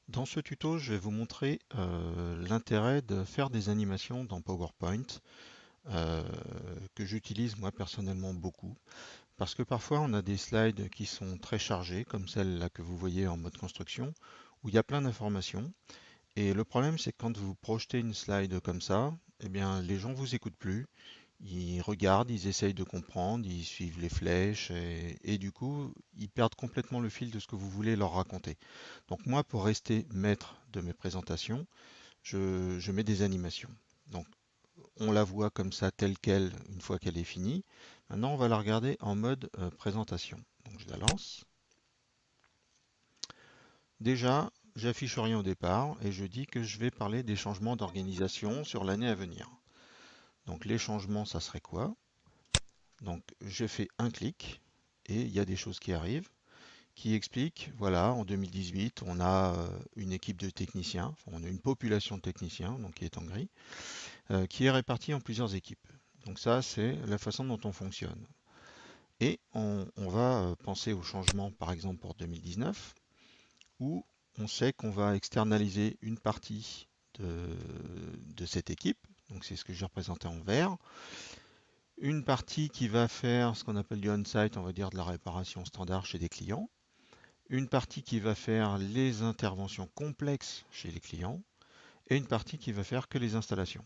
Dans ce tuto, je vais vous montrer l'intérêt de faire des animations dans PowerPoint euh, que j'utilise moi personnellement beaucoup parce que parfois on a des slides qui sont très chargés comme celle là que vous voyez en mode construction où il y a plein d'informations et le problème c'est que quand vous projetez une slide comme ça, eh bien les gens vous écoutent plus. Ils regardent, ils essayent de comprendre, ils suivent les flèches et du coup, ils perdent complètement le fil de ce que vous voulez leur raconter. Donc moi, pour rester maître de mes présentations, je mets des animations. Donc on la voit comme ça, telle qu'elle, une fois qu'elle est finie. Maintenant, on va la regarder en mode présentation. Donc je la lance. Déjà, j'affiche rien au départ et je dis que je vais parler des changements d'organisation sur l'année à venir. Donc les changements, ça serait quoi? Donc j'ai fait un clic et il y a des choses qui arrivent qui expliquent, voilà, en 2018, on a une équipe de techniciens, enfin, on a une population de techniciens, donc qui est en gris, qui est répartie en plusieurs équipes. Donc ça, c'est la façon dont on fonctionne. Et on va penser au changement, par exemple pour 2019, où on sait qu'on va externaliser une partie de cette équipe, donc c'est ce que j'ai représenté en vert, une partie qui va faire ce qu'on appelle du on-site, on va dire de la réparation standard chez des clients, une partie qui va faire les interventions complexes chez les clients, et une partie qui va faire que les installations.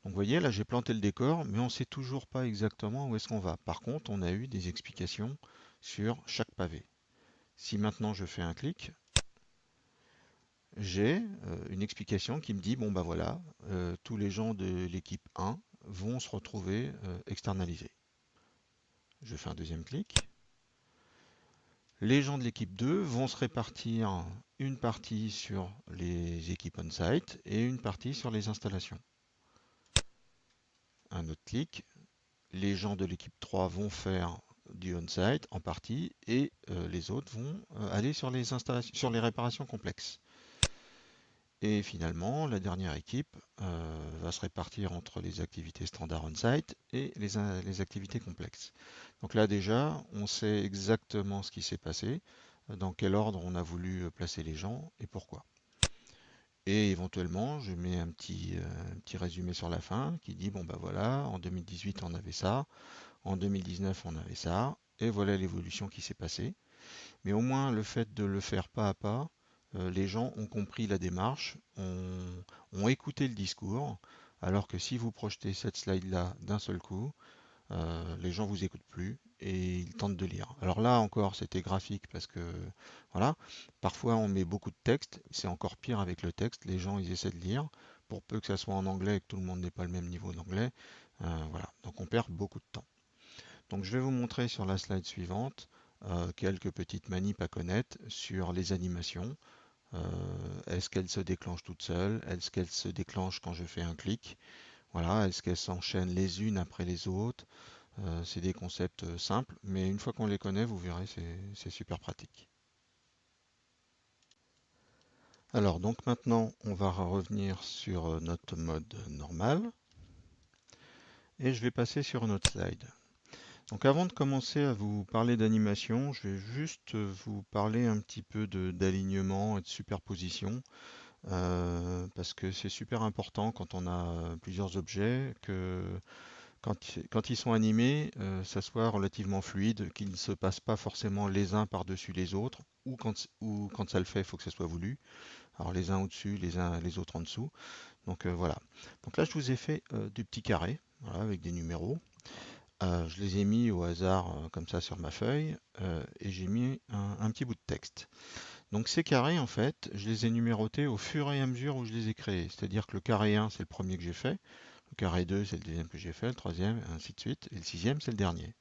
Donc vous voyez, là j'ai planté le décor, mais on ne sait toujours pas exactement où est-ce qu'on va. Par contre, on a eu des explications sur chaque pavé. Si maintenant je fais un clic, j'ai une explication qui me dit, bon bah voilà, tous les gens de l'équipe 1 vont se retrouver externalisés. Je fais un deuxième clic. Les gens de l'équipe 2 vont se répartir une partie sur les équipes on-site et une partie sur les installations. Un autre clic, les gens de l'équipe 3 vont faire du on-site en partie et les autres vont aller sur les installations, sur les réparations complexes. Et finalement, la dernière équipe va se répartir entre les activités standard on-site et les activités complexes. Donc là déjà, on sait exactement ce qui s'est passé, dans quel ordre on a voulu placer les gens et pourquoi. Et éventuellement, je mets un petit résumé sur la fin qui dit, bon bah voilà, en 2018 on avait ça, en 2019 on avait ça, et voilà l'évolution qui s'est passée. Mais au moins le fait de le faire pas à pas, les gens ont compris la démarche, ont écouté le discours, alors que si vous projetez cette slide-là d'un seul coup, les gens vous écoutent plus et ils tentent de lire. Alors là encore, c'était graphique parce que voilà, parfois on met beaucoup de texte, c'est encore pire avec le texte, les gens ils essaient de lire, pour peu que ça soit en anglais et que tout le monde n'ait pas le même niveau d'anglais, voilà, donc on perd beaucoup de temps. Donc je vais vous montrer sur la slide suivante quelques petites manips à connaître sur les animations. Est-ce qu'elles se déclenchent toutes seules? Est-ce qu'elles se déclenchent quand je fais un clic? Voilà, est-ce qu'elles s'enchaînent les unes après les autres? C'est des concepts simples, mais une fois qu'on les connaît, vous verrez, c'est super pratique. Alors, donc maintenant, on va revenir sur notre mode normal et je vais passer sur une autre slide. Donc, avant de commencer à vous parler d'animation, je vais juste vous parler un petit peu d'alignement et de superposition parce que c'est super important quand on a plusieurs objets que quand ils sont animés, ça soit relativement fluide, qu'ils ne se passent pas forcément les uns par-dessus les autres, ou quand ça le fait, il faut que ça soit voulu. Alors les uns au-dessus, les autres en dessous. Donc voilà. Donc là, je vous ai fait des petits carrés, voilà, avec des numéros. Je les ai mis au hasard comme ça sur ma feuille, et j'ai mis un petit bout de texte. Donc ces carrés, en fait, je les ai numérotés au fur et à mesure où je les ai créés. C'est-à-dire que le carré 1, c'est le premier que j'ai fait. Le carré 2, c'est le deuxième que j'ai fait, le troisième, ainsi de suite. Et le sixième, c'est le dernier.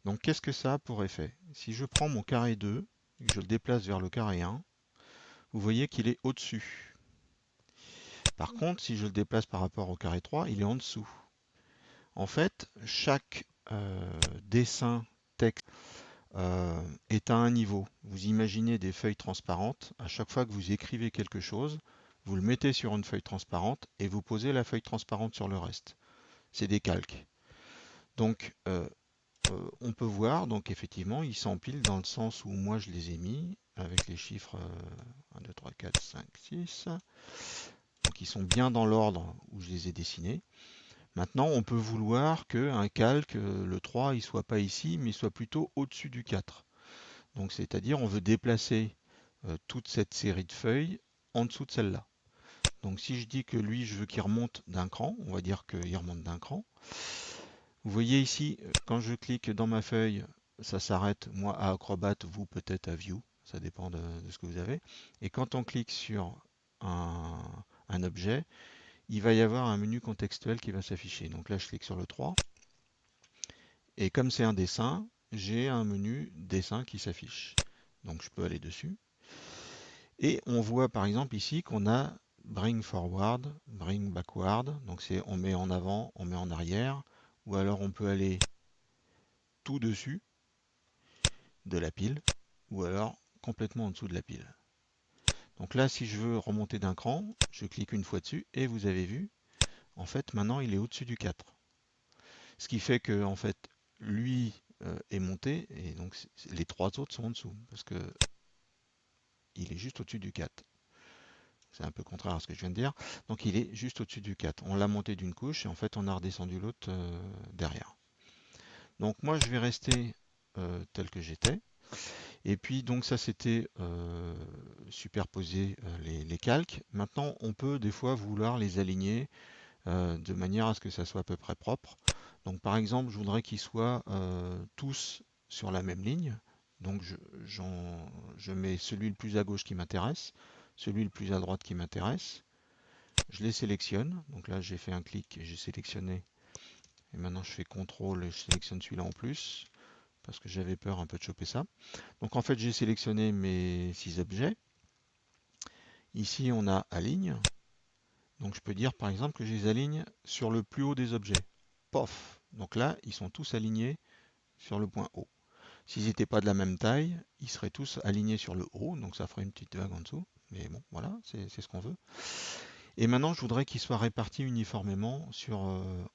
Donc qu'est-ce que ça a pour effet? Si je prends mon carré 2 et que je le déplace vers le carré 1, vous voyez qu'il est au-dessus. Par contre, si je le déplace par rapport au carré 3, il est en dessous. En fait, chaque dessin texte est à un niveau. Vous imaginez des feuilles transparentes. À chaque fois que vous écrivez quelque chose, vous le mettez sur une feuille transparente et vous posez la feuille transparente sur le reste. C'est des calques. Donc, on peut voir, donc effectivement, ils s'empilent dans le sens où moi je les ai mis, avec les chiffres 1, 2, 3, 4, 5, 6. Donc ils sont bien dans l'ordre où je les ai dessinés. Maintenant, on peut vouloir qu'un calque, le 3, il soit pas ici, mais soit plutôt au-dessus du 4. Donc c'est-à-dire on veut déplacer toute cette série de feuilles en dessous de celle-là. Donc si je dis que lui, je veux qu'il remonte d'un cran, on va dire qu'il remonte d'un cran. Vous voyez ici, quand je clique dans ma feuille, ça s'arrête, moi à Acrobat, vous peut-être à View, ça dépend de ce que vous avez. Et quand on clique sur un objet, il va y avoir un menu contextuel qui va s'afficher. Donc là, je clique sur le 3. Et comme c'est un dessin, j'ai un menu dessin qui s'affiche. Donc je peux aller dessus. Et on voit par exemple ici qu'on a bring forward, bring backward. Donc c'est on met en avant, on met en arrière. Ou alors on peut aller tout dessus de la pile. Ou alors complètement en dessous de la pile. Donc là, si je veux remonter d'un cran, je clique une fois dessus et vous avez vu, en fait, maintenant il est au-dessus du 4. Ce qui fait que, en fait, lui est monté et donc les trois autres sont en dessous parce que il est juste au-dessus du 4. C'est un peu contraire à ce que je viens de dire. Donc il est juste au-dessus du 4. On l'a monté d'une couche et en fait on a redescendu l'autre derrière. Donc moi je vais rester tel que j'étais. Et puis donc ça c'était superposer les calques. Maintenant on peut des fois vouloir les aligner de manière à ce que ça soit à peu près propre. Donc par exemple je voudrais qu'ils soient tous sur la même ligne. Donc je mets celui le plus à gauche qui m'intéresse, celui le plus à droite qui m'intéresse. Je les sélectionne. Donc là, j'ai fait un clic et j'ai sélectionné. Et maintenant, je fais CTRL et je sélectionne celui-là en plus. Parce que j'avais peur un peu de choper ça. Donc en fait, j'ai sélectionné mes 6 objets. Ici, on a aligne. Donc je peux dire par exemple que je les aligne sur le plus haut des objets. Pof! Donc là, ils sont tous alignés sur le point haut. S'ils n'étaient pas de la même taille, ils seraient tous alignés sur le haut. Donc ça ferait une petite vague en dessous. Mais bon, voilà, c'est ce qu'on veut. Et maintenant, je voudrais qu'ils soient répartis uniformément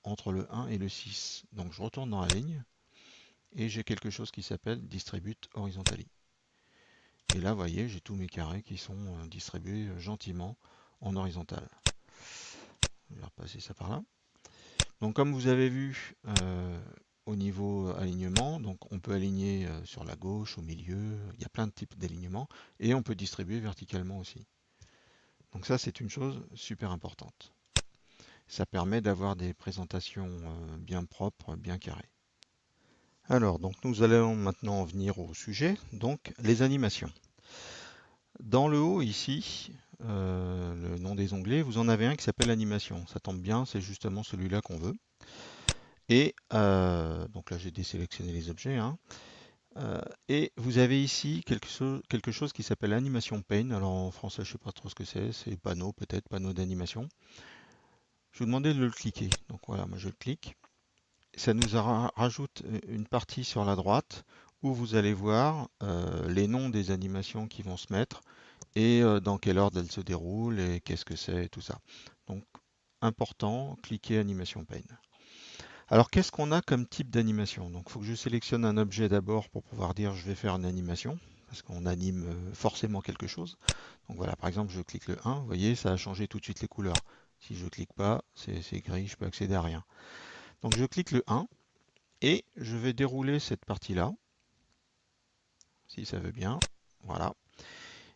entre le 1 et le 6. Donc je retourne dans la ligne et j'ai quelque chose qui s'appelle Distribute Horizontally. Et là, vous voyez, j'ai tous mes carrés qui sont distribués gentiment en horizontal. Je vais repasser ça par là. Donc comme vous avez vu au niveau alignement, donc on peut aligner sur la gauche, au milieu, il y a plein de types d'alignement, et on peut distribuer verticalement aussi. Donc ça, c'est une chose super importante. Ça permet d'avoir des présentations bien propres, bien carrées. Alors, donc nous allons maintenant en venir au sujet, donc les animations. Dans le haut ici, le nom des onglets, vous en avez un qui s'appelle animation. Ça tombe bien, c'est justement celui-là qu'on veut. Et donc là, j'ai désélectionné les objets, hein. Et vous avez ici quelque chose qui s'appelle animation pane. Alors en français, je ne sais pas trop ce que c'est panneau peut-être, panneau d'animation. Je vais vous demander de le cliquer. Donc voilà, moi je le clique. Ça nous rajoute une partie sur la droite où vous allez voir les noms des animations qui vont se mettre et dans quel ordre elles se déroulent et qu'est-ce que c'est et tout ça. Donc important, cliquez animation pane. Alors qu'est-ce qu'on a comme type d'animation? Donc il faut que je sélectionne un objet d'abord pour pouvoir dire je vais faire une animation parce qu'on anime forcément quelque chose. Donc voilà, par exemple je clique le 1, vous voyez ça a changé tout de suite les couleurs. Si je clique pas, c'est gris, je peux accéder à rien. Donc je clique le 1 et je vais dérouler cette partie-là, si ça veut bien. Voilà.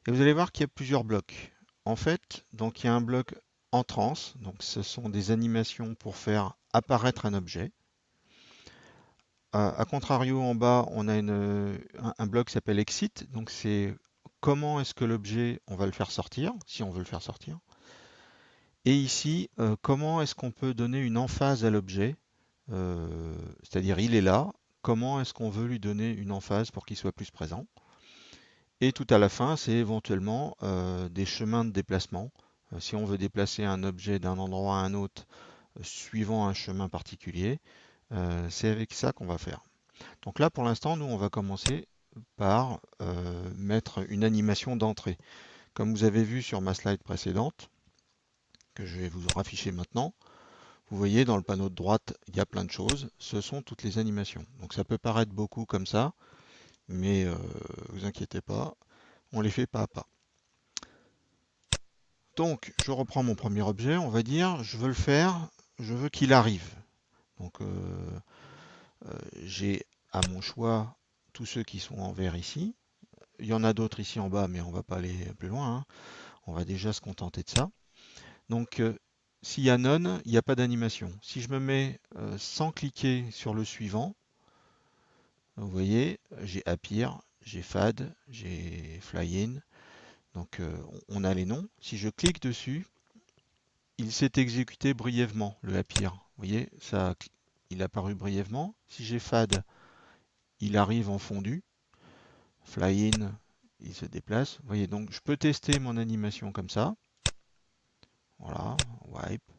Et vous allez voir qu'il y a plusieurs blocs. En fait, donc il y a un bloc en transe, donc ce sont des animations pour faire apparaître un objet. A contrario, en bas, on a un bloc qui s'appelle exit, donc c'est comment est-ce que l'objet, on va le faire sortir, si on veut le faire sortir. Et ici, comment est-ce qu'on peut donner une emphase à l'objet, c'est-à-dire il est là, comment est-ce qu'on veut lui donner une emphase pour qu'il soit plus présent. Et tout à la fin, c'est éventuellement des chemins de déplacement. Si on veut déplacer un objet d'un endroit à un autre suivant un chemin particulier, c'est avec ça qu'on va faire. Donc là, pour l'instant, nous, on va commencer par mettre une animation d'entrée. Comme vous avez vu sur ma slide précédente, que je vais vous rafficher maintenant, Vous voyez, dans le panneau de droite, il y a plein de choses. Ce sont toutes les animations. Donc ça peut paraître beaucoup comme ça, mais vous inquiétez pas, on les fait pas à pas. Donc, je reprends mon premier objet, on va dire, je veux le faire, je veux qu'il arrive. Donc, j'ai à mon choix tous ceux qui sont en vert ici. Il y en a d'autres ici en bas, mais on va pas aller plus loin, hein. On va déjà se contenter de ça. Donc, s'il y a none, il n'y a pas d'animation. Si je me mets sans cliquer sur le suivant, vous voyez, j'ai appear, j'ai fad, j'ai fly in. Donc, on a les noms. Si je clique dessus, il s'est exécuté brièvement, le appear. Vous voyez, ça, il a apparu brièvement. Si j'ai fad, il arrive en fondu. Fly in, il se déplace. Vous voyez, donc je peux tester mon animation comme ça. Voilà, wipe.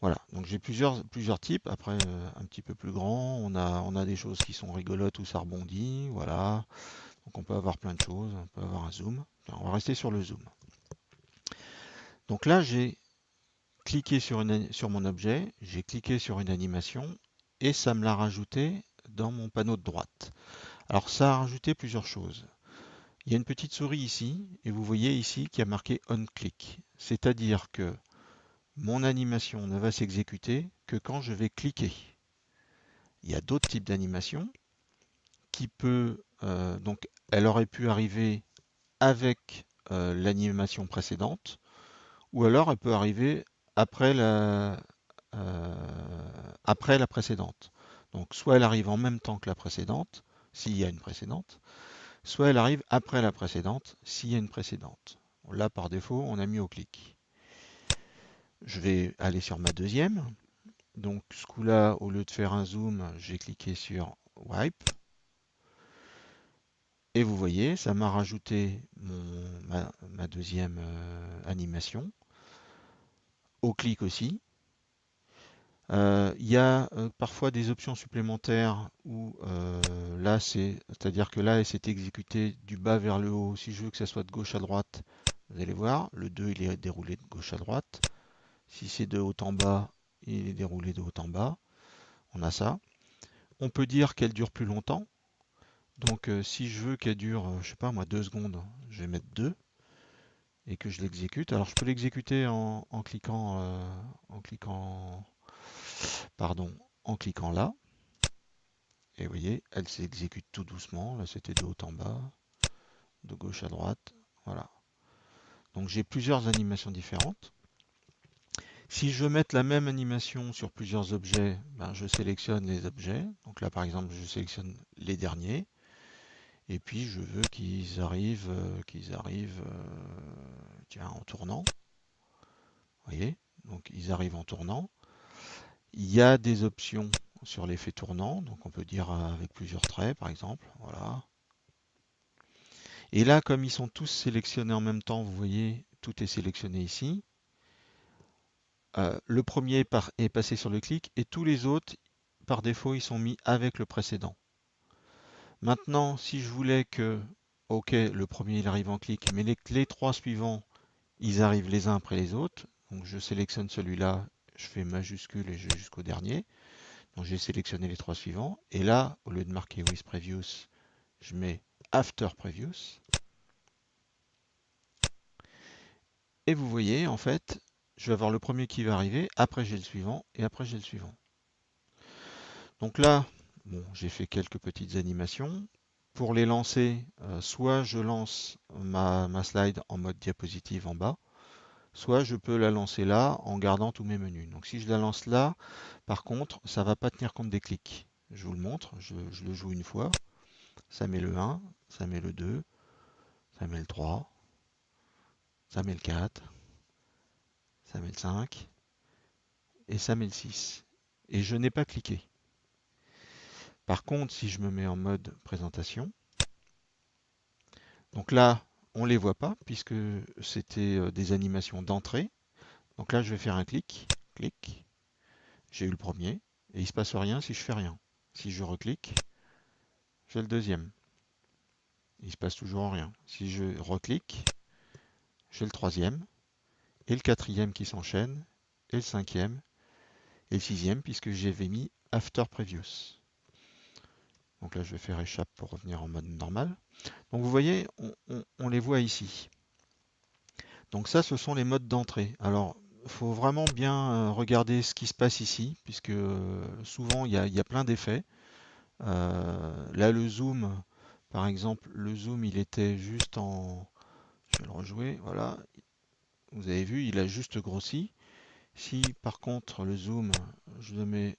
Voilà, donc j'ai plusieurs types. Après, un petit peu plus grand, on a des choses qui sont rigolotes où ça rebondit. Voilà, donc on peut avoir plein de choses. On peut avoir un zoom. On va rester sur le zoom. Donc là, j'ai cliqué sur mon objet, j'ai cliqué sur une animation et ça me l'a rajouté dans mon panneau de droite. Alors ça a rajouté plusieurs choses. Il y a une petite souris ici et vous voyez ici qu'il y a marqué on click. C'est-à-dire que mon animation ne va s'exécuter que quand je vais cliquer. Il y a d'autres types d'animations qui peut donc elle aurait pu arriver avec l'animation précédente ou alors elle peut arriver après après la précédente. Donc soit elle arrive en même temps que la précédente, s'il y a une précédente, soit elle arrive après la précédente, s'il y a une précédente. Là, par défaut, on a mis au clic. Je vais aller sur ma deuxième. Donc ce coup-là, au lieu de faire un zoom, j'ai cliqué sur Wipe. Et vous voyez, ça m'a rajouté ma deuxième animation. Au clic aussi. Il y a parfois des options supplémentaires où là, c'est-à-dire que là, elle s'est exécutée du bas vers le haut. Si je veux que ça soit de gauche à droite, vous allez voir, le 2 il est déroulé de gauche à droite. Si c'est de haut en bas, il est déroulé de haut en bas. On a ça. On peut dire qu'elle dure plus longtemps. Donc si je veux qu'elle dure, je sais pas moi, 2 secondes, je vais mettre 2 et que je l'exécute. Alors je peux l'exécuter en cliquant, pardon, en cliquant là. Et vous voyez, elle s'exécute tout doucement. Là, c'était de haut en bas, de gauche à droite. Voilà. Donc j'ai plusieurs animations différentes. Si je veux mettre la même animation sur plusieurs objets, ben, je sélectionne les objets. Donc là, par exemple, je sélectionne les derniers. Et puis, je veux tiens, en tournant. Vous voyez? Donc, ils arrivent en tournant. Il y a des options sur l'effet tournant. Donc, on peut dire avec plusieurs traits, par exemple. Voilà. Et là, comme ils sont tous sélectionnés en même temps, vous voyez, tout est sélectionné ici. Le premier est passé sur le clic et tous les autres, par défaut, ils sont mis avec le précédent. Maintenant, si je voulais que, ok, le premier il arrive en clic, mais les trois suivants, ils arrivent les uns après les autres. Donc je sélectionne celui-là, je fais majuscule et je vais jusqu'au dernier. Donc j'ai sélectionné les trois suivants. Et là, au lieu de marquer with previous, je mets after previous. Et vous voyez, en fait, je vais avoir le premier qui va arriver, après j'ai le suivant, et après j'ai le suivant. Donc là, bon, j'ai fait quelques petites animations. Pour les lancer, soit je lance ma slide en mode diapositive en bas, soit je peux la lancer là en gardant tous mes menus. Donc si je la lance là, par contre, ça ne va pas tenir compte des clics. Je vous le montre, je le joue une fois. Ça met le 1, ça met le 2, ça met le 3, ça met le 4, ça met le 5 et ça met le 6. Et je n'ai pas cliqué. Par contre, si je me mets en mode présentation, donc là, on ne les voit pas puisque c'était des animations d'entrée. Donc là, je vais faire un clic, clic. J'ai eu le premier et il ne se passe rien si je fais rien. Si je reclique, j'ai le deuxième. Il ne se passe toujours rien. Si je reclique, j'ai le troisième et le quatrième qui s'enchaîne et le cinquième Et le sixième, puisque j'avais mis After Previous. Donc là, je vais faire échappe pour revenir en mode normal. Donc vous voyez, on les voit ici. Donc ça, ce sont les modes d'entrée. Alors, il faut vraiment bien regarder ce qui se passe ici, puisque souvent, il y a plein d'effets. Là, le zoom, par exemple, le zoom, il était juste en... Je vais le rejouer, voilà. Vous avez vu, il a juste grossi. Si, par contre, le zoom, je le mets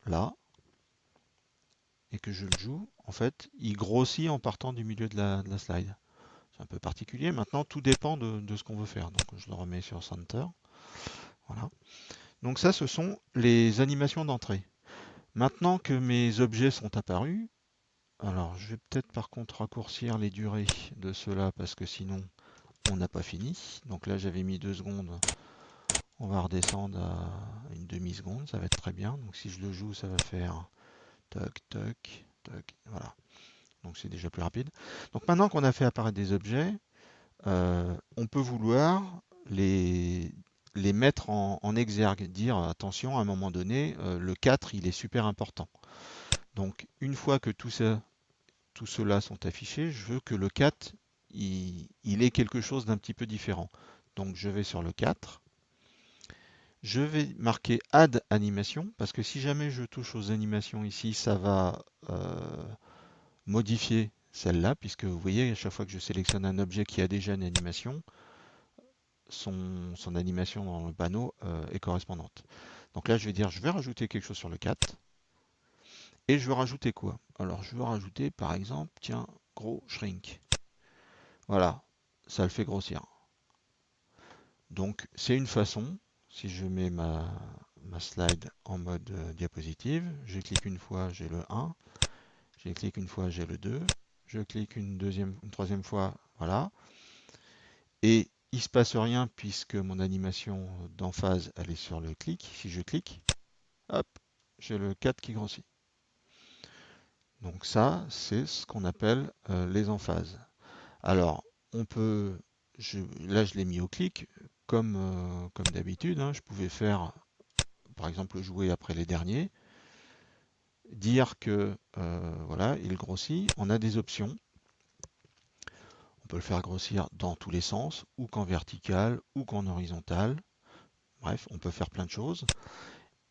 là, et que je le joue, en fait, il grossit en partant du milieu de la slide. C'est un peu particulier. Maintenant, tout dépend de ce qu'on veut faire. Donc, je le remets sur Center. Voilà. Donc ça, ce sont les animations d'entrée. Maintenant que mes objets sont apparus, alors je vais peut-être par contre raccourcir les durées de ceux-là parce que sinon on n'a pas fini. Donc là j'avais mis 2 secondes, on va redescendre à une demi-seconde, ça va être très bien. Donc si je le joue, ça va faire toc toc toc, voilà. Donc c'est déjà plus rapide. Donc maintenant qu'on a fait apparaître des objets, on peut vouloir les, les mettre en exergue, dire attention, à un moment donné, le 4 il est super important. Donc une fois que tout cela sont affichés, je veux que le 4 il ait quelque chose d'un petit peu différent. Donc je vais sur le 4, je vais marquer Add animation, parce que si jamais je touche aux animations ici, ça va modifier celle-là, puisque vous voyez, à chaque fois que je sélectionne un objet qui a déjà une animation, son animation dans le panneau est correspondante. Donc là, je vais dire, je vais rajouter quelque chose sur le 4. Et je veux rajouter quoi? Alors, je veux rajouter, par exemple, tiens, gros shrink. Voilà, ça le fait grossir. Donc, c'est une façon, si je mets ma slide en mode diapositive, je clique une fois, j'ai le 1, je clique une fois, j'ai le 2, je clique une troisième fois, voilà. Et il ne se passe rien puisque mon animation d'emphase, elle est sur le clic. Si je clique, hop, j'ai le 4 qui grossit. Donc ça, c'est ce qu'on appelle les emphases. Alors, on peut, là je l'ai mis au clic, comme d'habitude, hein, je pouvais faire, par exemple, jouer après les derniers, dire que voilà, il grossit. On a des options. On peut le faire grossir dans tous les sens, ou qu'en vertical, ou qu'en horizontal. Bref, on peut faire plein de choses.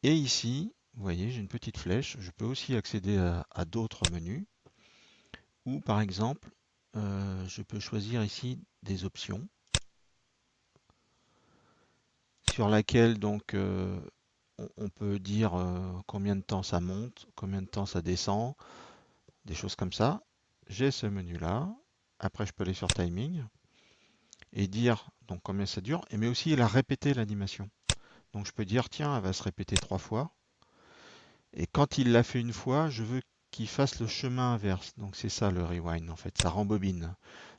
Et ici, vous voyez, j'ai une petite flèche. Je peux aussi accéder à d'autres menus. Ou par exemple, je peux choisir ici des options sur laquelle donc on peut dire combien de temps ça monte, combien de temps ça descend, des choses comme ça. J'ai ce menu-là. Après, je peux aller sur Timing et dire donc combien ça dure, mais aussi la répéter l'animation. Donc je peux dire tiens, elle va se répéter 3 fois. Et quand il l'a fait une fois, je veux qu'il fasse le chemin inverse. Donc c'est ça le rewind en fait, ça rembobine.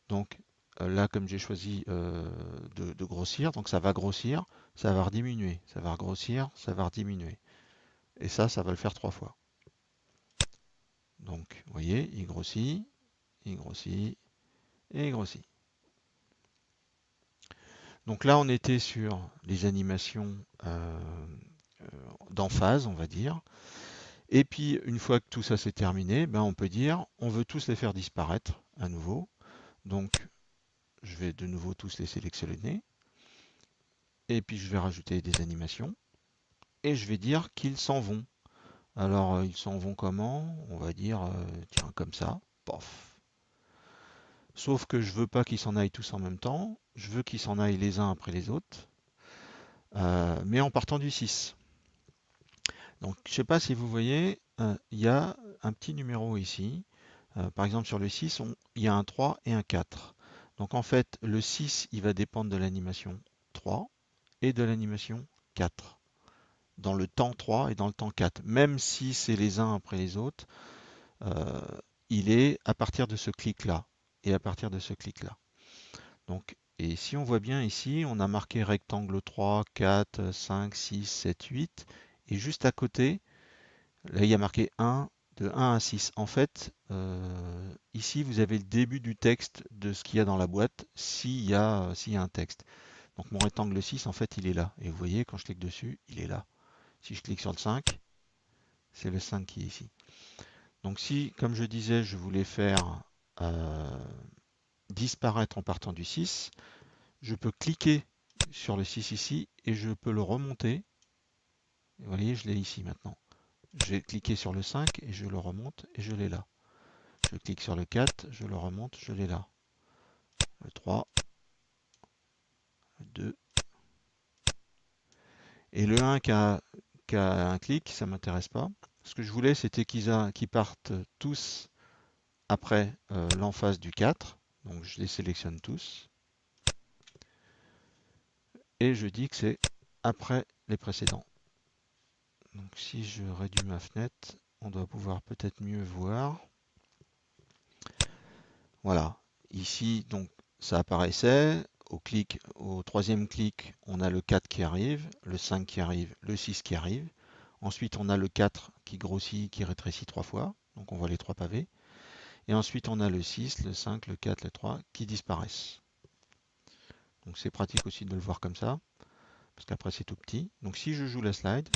Donc là, comme j'ai choisi de grossir, donc ça va grossir, ça va rediminuer, ça va grossir, ça va rediminuer. Et ça va le faire 3 fois. Donc, vous voyez, il grossit et il grossit. Donc là, on était sur les animations d'emphase, on va dire. Et puis, une fois que tout ça c'est terminé, ben, on peut dire, on veut tous les faire disparaître à nouveau. Donc, je vais de nouveau tous les sélectionner. Et puis, je vais rajouter des animations. Et je vais dire qu'ils s'en vont. Alors, ils s'en vont comment? On va dire, tiens, comme ça. Pof. Sauf que je veux pas qu'ils s'en aillent tous en même temps. Je veux qu'ils s'en aillent les uns après les autres. Mais en partant du 6. Donc, je ne sais pas si vous voyez, il y a un petit numéro ici. Par exemple, sur le 6, il y a un 3 et un 4. Donc, en fait, le 6, il va dépendre de l'animation 3 et de l'animation 4. Dans le temps 3 et dans le temps 4. Même si c'est les uns après les autres, euh, il est à partir de ce clic-là et à partir de ce clic-là. Donc, et si on voit bien ici, on a marqué rectangle 3, 4, 5, 6, 7, 8. Et juste à côté, là, il y a marqué 1, de 1 à 6. En fait, ici, vous avez le début du texte de ce qu'il y a dans la boîte, s'il y a un texte. Donc mon rectangle 6, en fait, il est là. Et vous voyez, quand je clique dessus, il est là. Si je clique sur le 5, c'est le 5 qui est ici. Donc si, comme je disais, je voulais faire disparaître en partant du 6, je peux cliquer sur le 6 ici et je peux le remonter. Vous voyez, je l'ai ici maintenant. Je vais cliquer sur le 5 et je le remonte et je l'ai là. Je clique sur le 4, je le remonte, je l'ai là. Le 3, le 2. Et le 1 qui a un clic, ça ne m'intéresse pas. Ce que je voulais, c'était qu'ils partent tous après l'emphase du 4. Donc je les sélectionne tous. Et je dis que c'est après les précédents. Donc si je réduis ma fenêtre, on doit pouvoir peut-être mieux voir. Voilà. Ici, donc, ça apparaissait. Au troisième clic, on a le 4 qui arrive, le 5 qui arrive, le 6 qui arrive. Ensuite, on a le 4 qui grossit, qui rétrécit 3 fois. Donc, on voit les 3 pavés. Et ensuite, on a le 6, le 5, le 4, le 3 qui disparaissent. Donc, c'est pratique aussi de le voir comme ça, parce qu'après, c'est tout petit. Donc, si je joue la slide,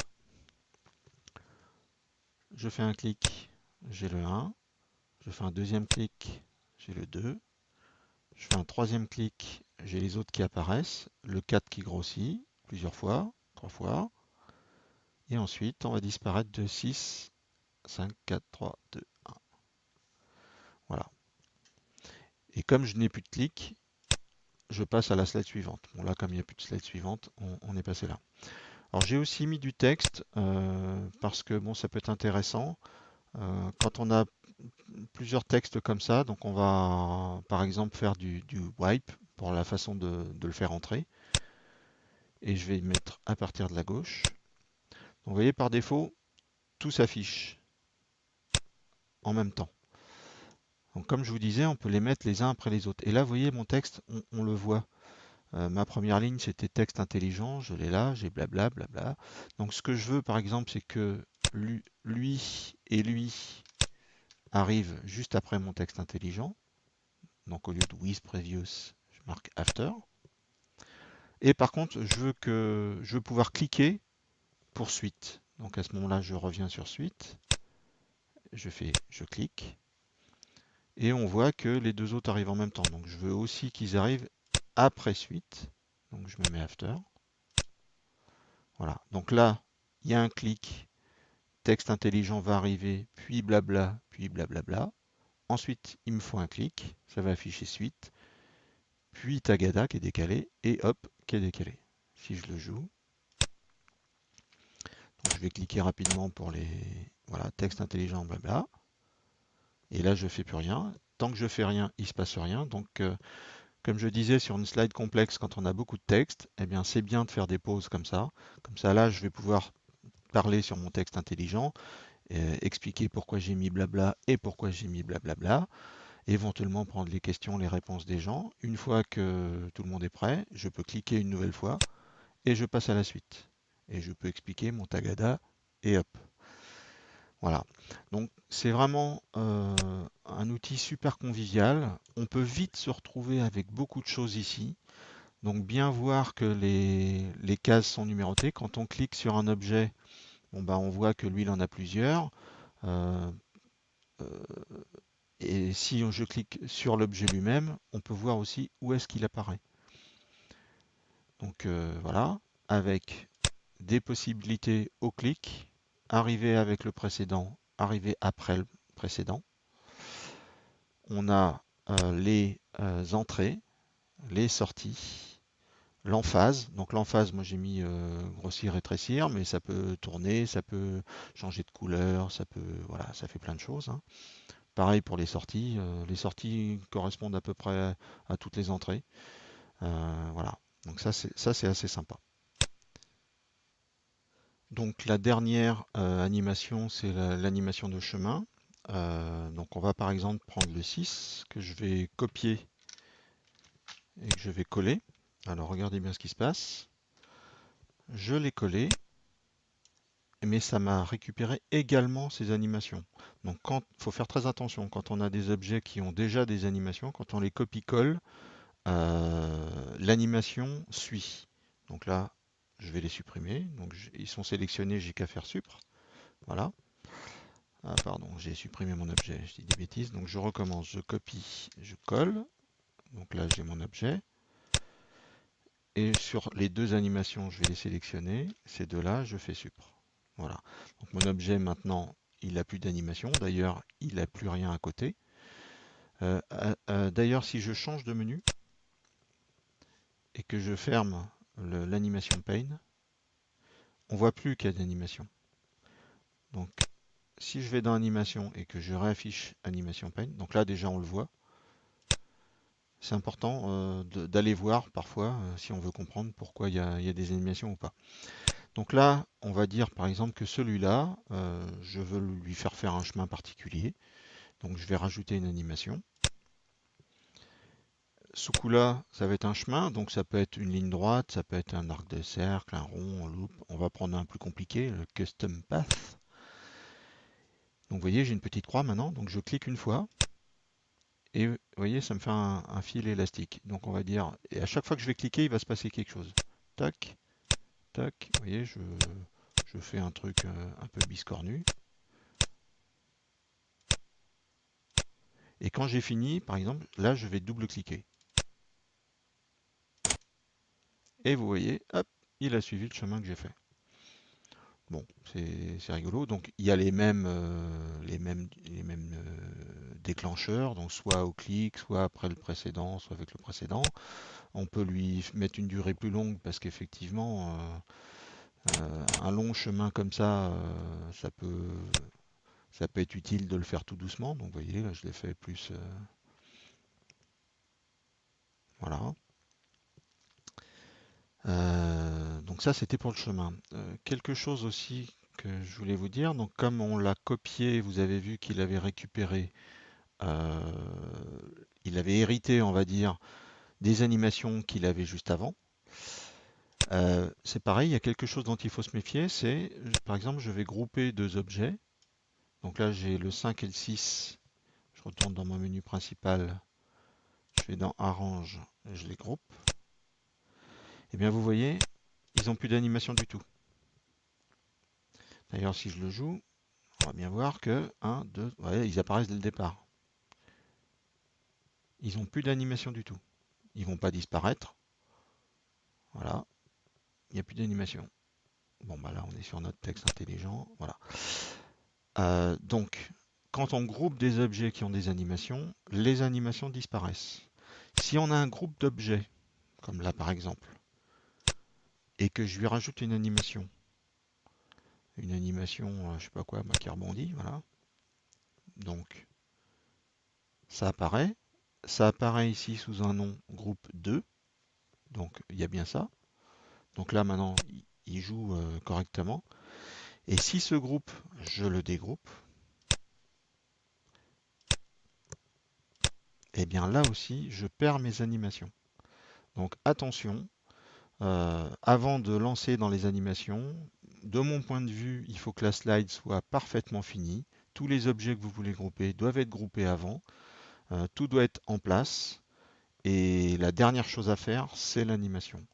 je fais un clic, j'ai le 1. Je fais un deuxième clic, j'ai le 2. Je fais un troisième clic, j'ai les autres qui apparaissent, le 4 qui grossit plusieurs fois, 3 fois, et ensuite on va disparaître de 6, 5, 4, 3, 2, 1. Voilà. Et comme je n'ai plus de clic, je passe à la slide suivante. Bon là, comme il n'y a plus de slide suivante, on est passé là. Alors j'ai aussi mis du texte parce que bon, ça peut être intéressant. Quand on a plusieurs textes comme ça, donc on va par exemple faire du wipe pour la façon de le faire entrer. Et je vais mettre à partir de la gauche. Donc, vous voyez, par défaut, tout s'affiche en même temps. Donc, comme je vous disais, on peut les mettre les uns après les autres. Et là, vous voyez, mon texte, on le voit. Ma première ligne, c'était texte intelligent. Je l'ai là, j'ai blabla, blabla. Donc, ce que je veux, par exemple, c'est que lui et lui arrivent juste après mon texte intelligent. Donc, au lieu de with previous, je marque after. Et par contre, je veux pouvoir cliquer pour suite. Donc, à ce moment-là, je reviens sur suite. Je clique. Et on voit que les deux autres arrivent en même temps. Donc je veux aussi qu'ils arrivent après suite. Donc je me mets after. Voilà. Donc là, il y a un clic. Texte intelligent va arriver, puis blabla, puis blablabla. Ensuite, il me faut un clic. Ça va afficher suite. Puis Tagada qui est décalé. Et hop, qui est décalé. Si je le joue. Donc je vais cliquer rapidement pour les. Voilà, texte intelligent, blabla. Et là, je ne fais plus rien. Tant que je fais rien, il ne se passe rien. Donc comme je disais sur une slide complexe, quand on a beaucoup de texte, eh bien c'est bien de faire des pauses comme ça. Comme ça, là, je vais pouvoir parler sur mon texte intelligent, expliquer pourquoi j'ai mis blabla et pourquoi j'ai mis blablabla, éventuellement prendre les questions, les réponses des gens. Une fois que tout le monde est prêt, je peux cliquer une nouvelle fois et je passe à la suite. Et je peux expliquer mon tagada et hop. Voilà. Donc c'est vraiment un outil super convivial. On peut vite se retrouver avec beaucoup de choses ici. Donc bien voir que les cases sont numérotées. Quand on clique sur un objet, bon bah on voit que lui il en a plusieurs. Euh, euh, et si je clique sur l'objet lui-même, on peut voir aussi où est-ce qu'il apparaît. Donc voilà, avec des possibilités au clic, arriver avec le précédent, arriver après le précédent. On a les entrées, les sorties, l'emphase. Donc l'emphase, moi j'ai mis grossir, rétrécir, mais ça peut tourner, ça peut changer de couleur, ça peut, voilà, ça fait plein de choses, hein. Pareil pour les sorties. Les sorties correspondent à peu près à toutes les entrées. Voilà. Donc ça c'est assez sympa. Donc la dernière animation, c'est l'animation de chemin. Donc on va par exemple prendre le 6 que je vais copier et que je vais coller. Alors regardez bien ce qui se passe. Je l'ai collé, mais ça m'a récupéré également ces animations. Donc il faut faire très attention quand on a des objets qui ont déjà des animations, quand on les copie-colle, l'animation suit. Donc là, je vais les supprimer. Donc ils sont sélectionnés, j'ai qu'à faire supr. Voilà. Ah pardon, j'ai supprimé mon objet, je dis des bêtises. Donc je recommence, je copie, je colle. Donc là j'ai mon objet. Et sur les deux animations, je vais les sélectionner. Ces deux-là, je fais supr. Voilà. Donc mon objet maintenant, il n'a plus d'animation. D'ailleurs, il n'a plus rien à côté. D'ailleurs, si je change de menu et que je ferme l'animation pane, on voit plus qu'il y a d'animation. Donc si je vais dans animation et que je réaffiche animation pane, donc là déjà on le voit. C'est important d'aller voir parfois si on veut comprendre pourquoi il y a des animations ou pas. Donc là, on va dire par exemple que celui-là, je veux lui faire un chemin particulier. Donc je vais rajouter une animation. Ce coup-là, ça va être un chemin, donc ça peut être une ligne droite, ça peut être un arc de cercle, un rond, un loop. On va prendre un plus compliqué, le custom path. Donc vous voyez, j'ai une petite croix maintenant, donc je clique une fois. Et vous voyez, ça me fait un fil élastique. Donc on va dire, et à chaque fois que je vais cliquer, il va se passer quelque chose. Tac, tac, vous voyez, je fais un truc un peu biscornu. Et quand j'ai fini, par exemple, là, je vais double-cliquer. Et vous voyez, hop, il a suivi le chemin que j'ai fait. Bon, c'est rigolo. Donc il y a les mêmes déclencheurs, donc soit au clic, soit après le précédent, soit avec le précédent. On peut lui mettre une durée plus longue parce qu'effectivement, un long chemin comme ça, ça peut être utile de le faire tout doucement. Donc vous voyez, là je l'ai fait plus. Voilà. Donc ça c'était pour le chemin. Quelque chose aussi que je voulais vous dire, donc comme on l'a copié, vous avez vu qu'il avait récupéré, euh, il avait hérité, on va dire, des animations qu'il avait juste avant. C'est pareil, il y a quelque chose dont il faut se méfier, c'est par exemple je vais grouper deux objets. Donc là j'ai le 5 et le 6, je retourne dans mon menu principal, je vais dans Arrange, je les groupe. Et bien vous voyez, ils n'ont plus d'animation du tout. D'ailleurs si je le joue, on va bien voir que 1, 2, ouais, ils apparaissent dès le départ. Ils n'ont plus d'animation du tout. Ils vont pas disparaître. Voilà, il n'y a plus d'animation. Bon bah là on est sur notre texte intelligent. Voilà. Donc quand on groupe des objets qui ont des animations, les animations disparaissent. Si on a un groupe d'objets, comme là par exemple, et que je lui rajoute une animation, je sais pas quoi, qui rebondit, voilà. Donc ça apparaît ici sous un nom groupe 2, donc il y a bien ça. Donc là maintenant il joue correctement. Et si ce groupe, je le dégroupe, et bien là aussi je perds mes animations. Donc attention, avant de lancer dans les animations, de mon point de vue, il faut que la slide soit parfaitement finie. Tous les objets que vous voulez grouper doivent être groupés avant. Tout doit être en place. Et la dernière chose à faire, c'est l'animation.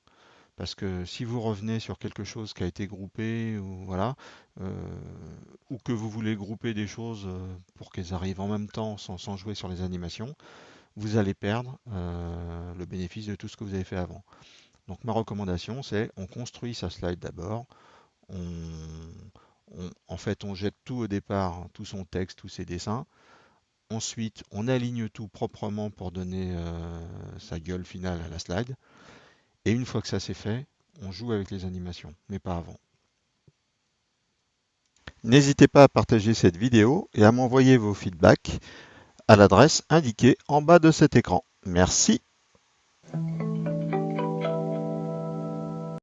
Parce que si vous revenez sur quelque chose qui a été groupé, ou voilà, ou que vous voulez grouper des choses pour qu'elles arrivent en même temps sans jouer sur les animations, vous allez perdre le bénéfice de tout ce que vous avez fait avant. Donc ma recommandation, c'est on construit sa slide d'abord, en fait on jette tout au départ, tout son texte, tous ses dessins. Ensuite, on aligne tout proprement pour donner sa gueule finale à la slide. Et une fois que ça c'est fait, on joue avec les animations, mais pas avant. N'hésitez pas à partager cette vidéo et à m'envoyer vos feedbacks à l'adresse indiquée en bas de cet écran. Merci.